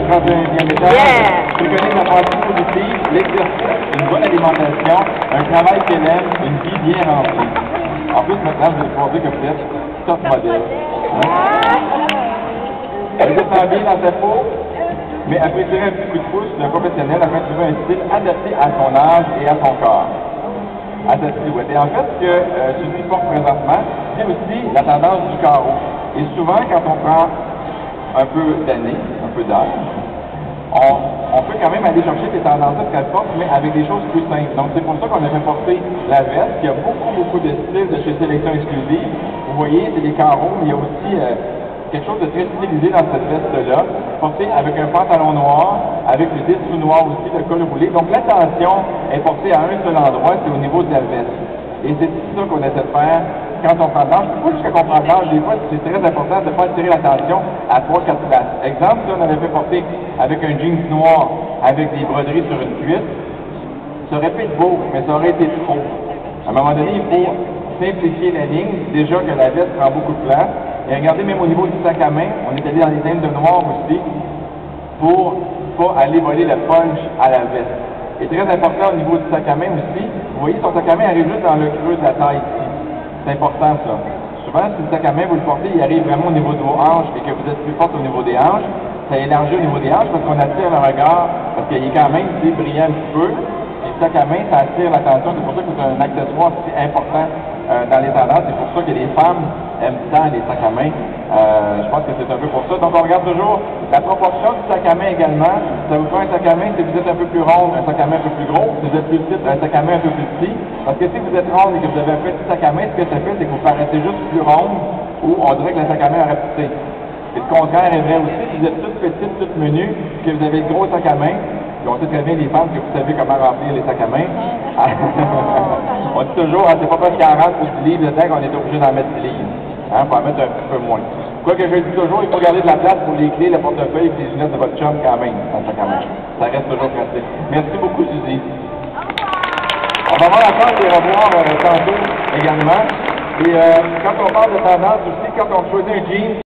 31e étage. Yeah. Préconise la pensée positive, l'exercice, une bonne alimentation, un travail qu'elle aime, une vie bien remplie. En plus, maintenant, vous allez pouvoir dire que vous êtes top modèle. Elle se sent bien dans sa peau, mais elle peut tirer un petit coup de pouce d'un professionnel afin de trouver un style adapté à son âge et à son corps. À sa silhouette. Et en fait, ce que Suzy porte présentement, c'est aussi la tendance du carreau. Et souvent, quand on prend un peu d'années, un peu d'âge, on peut quand même aller chercher ces tendances-là qu'elle porte, mais avec des choses plus simples. Donc, c'est pour ça qu'on a fait porter la veste, qui a beaucoup de styles de chez Sélection Exclusive. Vous voyez, c'est des carreaux, mais il y a aussi quelque chose de très stylisé dans cette veste-là, portée avec un pantalon noir, avec le dessous noir aussi, le col roulé. Donc, l'attention est portée à un seul endroit, c'est au niveau de la veste. Et c'est ça qu'on essaie de faire quand on prend de l'âge. Pas jusqu'à qu'on prend de l'âge, des fois, c'est très important de ne pas attirer l'attention à 3-4 places. Exemple, si on avait fait porter avec un jeans noir, avec des broderies sur une cuisse, ça aurait pu être beau, mais ça aurait été trop. À un moment donné, il faut simplifier la ligne, déjà que la veste prend beaucoup de place. Et regardez, même au niveau du sac à main, on est allé dans les teintes de noir aussi, pour pas aller voler le punch à la veste. Et très important au niveau du sac à main aussi, vous voyez, son sac à main arrive juste dans le creux de la taille ici. C'est important ça. Souvent, si le sac à main, vous le portez, il arrive vraiment au niveau de vos hanches et que vous êtes plus forte au niveau des hanches, ça élargit au niveau des hanches parce qu'on attire le regard, parce qu'il est quand même brillant un petit peu. Et le sac à main, ça attire l'attention. C'est pour ça que c'est un accessoire aussi important dans les tendances. C'est pour ça que les femmes aiment tant les sacs à main. Je pense que c'est un peu pour ça. Donc, on regarde toujours la proportion du sac à main également. Ça vous fait un sac à main si vous êtes un peu plus rond, un sac à main un peu plus gros. Si vous êtes plus petit, un sac à main un peu plus petit. Parce que si vous êtes ronde et que vous avez un petit sac à main, ce que ça fait, c'est que vous paraissez juste plus ronde ou on dirait que le sac à main aurait poussé. Et le contraire est vrai aussi. Si vous êtes toute petite, toute menue, que vous avez le gros sac à main, puis on sait très bien les femmes que vous savez comment remplir les sacs à main. On dit toujours, hein, c'est pas parce qu'il y a 40 ou 10 livres dedans qu'on est obligé d'en mettre 10 livres. Hein, faut en mettre un petit peu moins. Quoi que je dis toujours, il faut garder de la place pour les clés, le portefeuille et les lunettes de votre chum quand même, dans le sac à main. Ça reste toujours pratique. Merci beaucoup, Suzy. On va avoir la chance de les revoir tantôt également. Et quand on parle de tendance aussi, quand on choisit un jean,